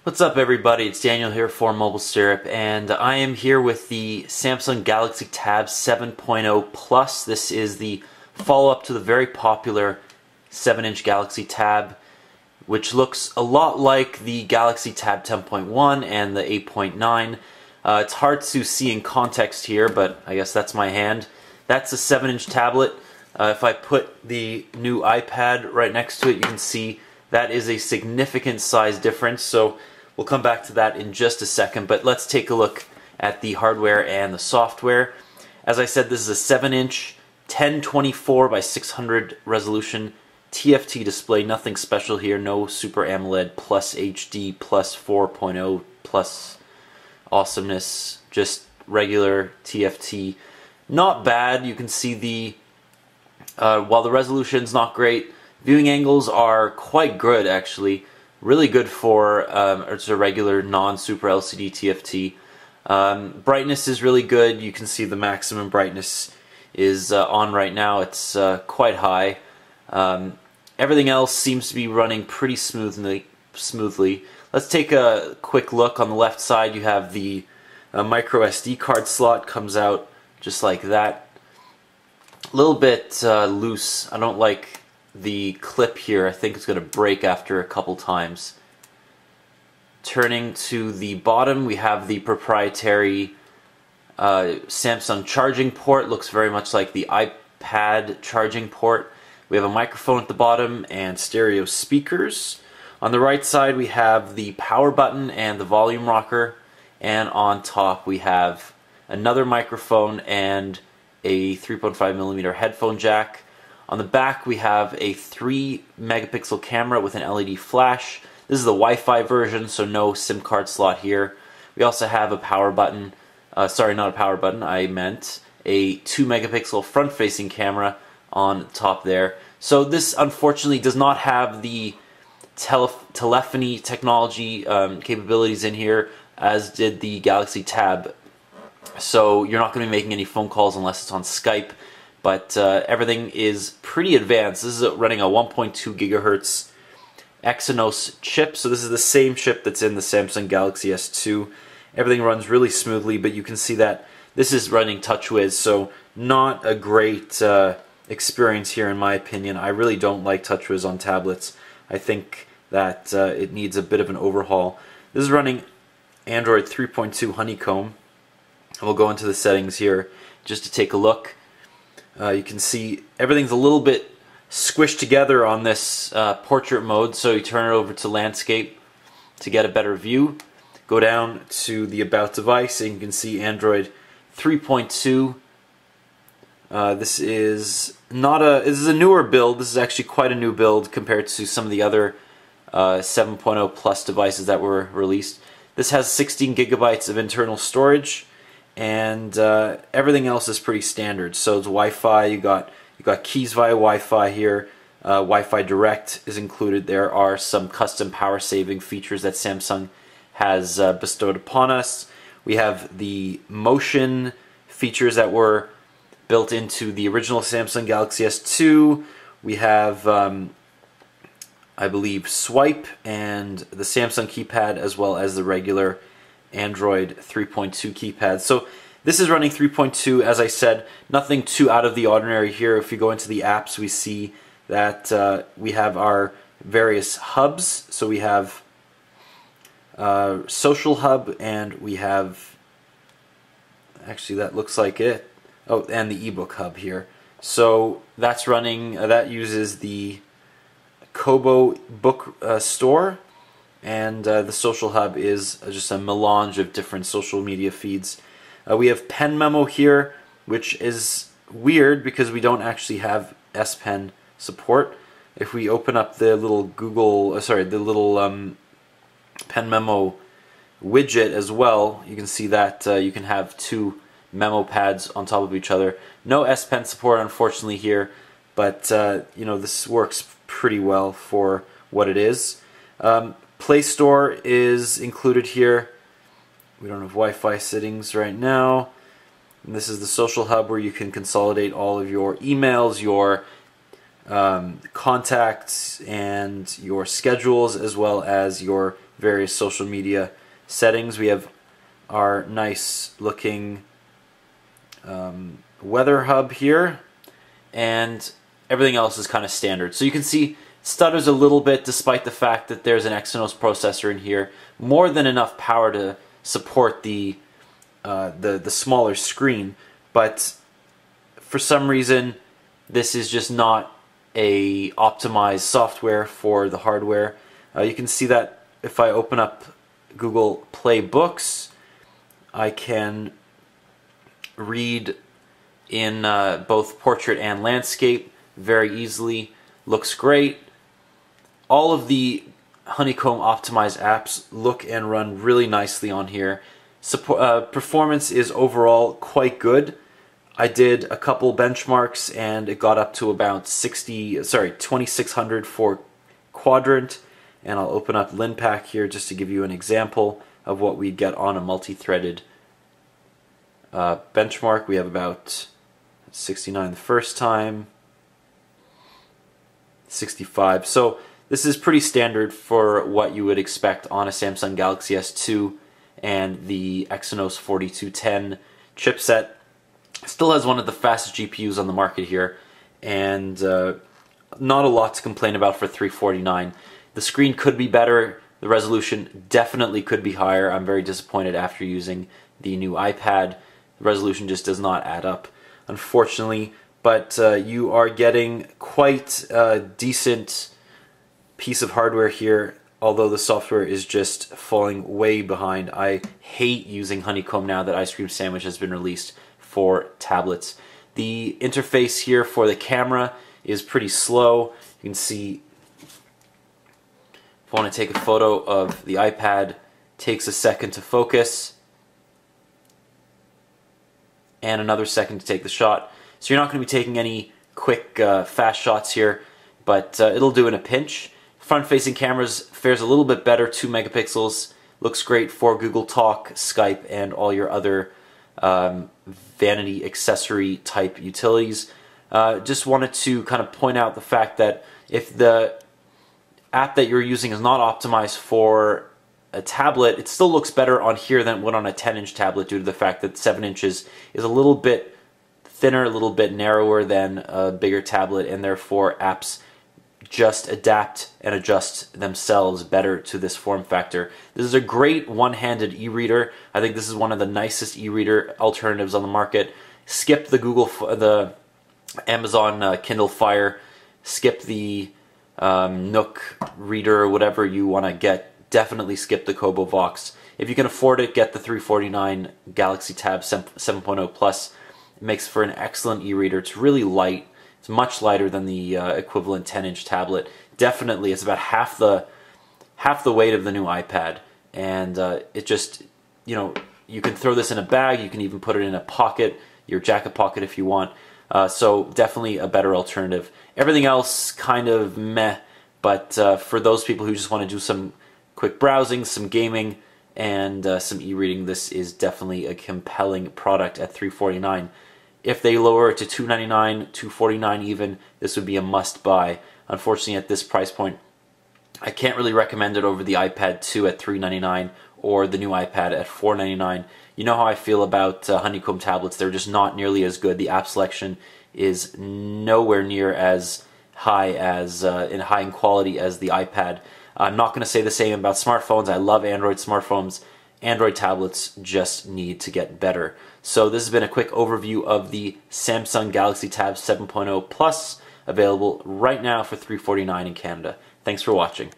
What's up everybody, it's Daniel here for Mobile Syrup, and I am here with the Samsung Galaxy Tab 7.0 Plus. This is the follow-up to the very popular 7-inch Galaxy Tab, which looks a lot like the Galaxy Tab 10.1 and the 8.9. It's hard to see in context here, but I guess that's my hand. That's a 7-inch tablet. If I put the new iPad right next to it, you can see that is a significant size difference, so we'll come back to that in just a second, but let's take a look at the hardware and the software. As I said, this is a 7-inch 1024 by 600 resolution TFT display. Nothing special here, no Super AMOLED plus HD plus 4.0 plus awesomeness, just regular TFT. Not bad. You can see the while the resolution's not great, viewing angles are quite good actually. Really good for it's a regular non-Super LCD TFT. Brightness is really good. You can see the maximum brightness is on right now. It's quite high. Everything else seems to be running pretty smoothly. Let's take a quick look. On the left side you have the micro SD card slot, comes out just like that. A little bit loose. I don't like the clip here. I think it's going to break after a couple times. Turning to the bottom, we have the proprietary Samsung charging port. Looks very much like the iPad charging port. We have a microphone at the bottom and stereo speakers. On the right side we have the power button and the volume rocker, and on top we have another microphone and a 3.5mm headphone jack. On the back we have a 3 megapixel camera with an LED flash. This is the Wi-Fi version, so no SIM card slot here. We also have a power button, sorry, not a power button, I meant a 2 megapixel front facing camera on top there. So this unfortunately does not have the telephony technology capabilities in here, as did the Galaxy Tab. So you're not going to be making any phone calls unless it's on Skype. But everything is pretty advanced. This is running a 1.2 gigahertz Exynos chip, so this is the same chip that's in the Samsung Galaxy S2. Everything runs really smoothly, but you can see that this is running TouchWIZ, so not a great experience here in my opinion. I really don't like TouchWIZ on tablets. I think that it needs a bit of an overhaul. This is running Android 3.2 Honeycomb. We'll go into the settings here just to take a look. You can see everything's a little bit squished together on this portrait mode, so you turn it over to landscape to get a better view. Go down to the About device and you can see Android 3.2. This is a newer build. This is actually quite a new build compared to some of the other 7.0 Plus devices that were released. This has 16 gigabytes of internal storage, and everything else is pretty standard. So it's Wi-Fi. You got keys via Wi-Fi here. Wi-Fi Direct is included. There are some custom power saving features that Samsung has bestowed upon us. We have the motion features that were built into the original Samsung Galaxy S2. We have I believe swipe and the Samsung keypad, as well as the regular Android 3.2 keypad. So this is running 3.2, as I said, nothing too out of the ordinary here. If you go into the apps, we see that we have our various hubs. So we have Social Hub, and we have, actually that looks like it, oh, and the ebook hub here. So that's running, that uses the Kobo book store. And the Social Hub is just a melange of different social media feeds. We have Pen Memo here, which is weird because we don't actually have S Pen support. If we open up the little Pen Memo widget as well, you can see that you can have 2 memo pads on top of each other. No S Pen support, unfortunately, here, but you know, this works pretty well for what it is. Play Store is included here. We don't have Wi-Fi settings right now. And this is the Social Hub, where you can consolidate all of your emails, your contacts, and your schedules, as well as your various social media settings. We have our nice looking weather hub here, and everything else is kind of standard. So you can see stutters a little bit despite the fact that there's an Exynos processor in here, more than enough power to support the smaller screen, but for some reason this is just not a optimized software for the hardware. You can see that if I open up Google Play Books, I can read in both portrait and landscape very easily. Looks great. All of the Honeycomb optimized apps look and run really nicely on here. Performance is overall quite good. I did a couple benchmarks and it got up to about 2600 for quadrant, and I'll open up LinPack here just to give you an example of what we get on a multi-threaded benchmark. We have about 69 the first time, 65. So this is pretty standard for what you would expect on a Samsung Galaxy S2 and the Exynos 4210 chipset. Still has one of the fastest GPUs on the market here, and not a lot to complain about for $349. The screen could be better. The resolution definitely could be higher. I'm very disappointed after using the new iPad. The resolution just does not add up, unfortunately, but you are getting quite a decent piece of hardware here, although the software is just falling way behind. I hate using Honeycomb now that Ice Cream Sandwich has been released for tablets. The interface here for the camera is pretty slow. You can see if I want to take a photo of the iPad, it takes a second to focus and another second to take the shot. So you're not going to be taking any quick fast shots here, but it'll do in a pinch. Front-facing cameras fares a little bit better, 2 megapixels. Looks great for Google Talk, Skype, and all your other vanity accessory type utilities. Just wanted to kind of point out the fact that if the app that you're using is not optimized for a tablet, it still looks better on here than it would on a 10-inch tablet due to the fact that 7 inches is a little bit thinner, a little bit narrower than a bigger tablet, and therefore apps just adapt and adjust themselves better to this form factor. This is a great one-handed e-reader. I think this is one of the nicest e-reader alternatives on the market. Skip the Amazon Kindle Fire, skip the Nook reader or whatever you want to get. Definitely skip the Kobo Vox. If you can afford it, get the $349 Galaxy Tab 7.0 Plus. It makes for an excellent e-reader. It's really light. It's much lighter than the equivalent 10-inch tablet. Definitely, it's about half the weight of the new iPad, and it just, you know, you can throw this in a bag. You can even put it in a pocket, your jacket pocket if you want. So definitely a better alternative. Everything else kind of meh, but for those people who just want to do some quick browsing, some gaming, and some e-reading, this is definitely a compelling product at $349. If they lower it to $299, $249 even, this would be a must-buy. Unfortunately, at this price point, I can't really recommend it over the iPad 2 at $399 or the new iPad at $499. You know how I feel about Honeycomb tablets. They're just not nearly as good. The app selection is nowhere near as high as high in quality as the iPad. I'm not going to say the same about smartphones. I love Android smartphones. Android tablets just need to get better. So this has been a quick overview of the Samsung Galaxy Tab 7.0 Plus, available right now for $349 in Canada. Thanks for watching.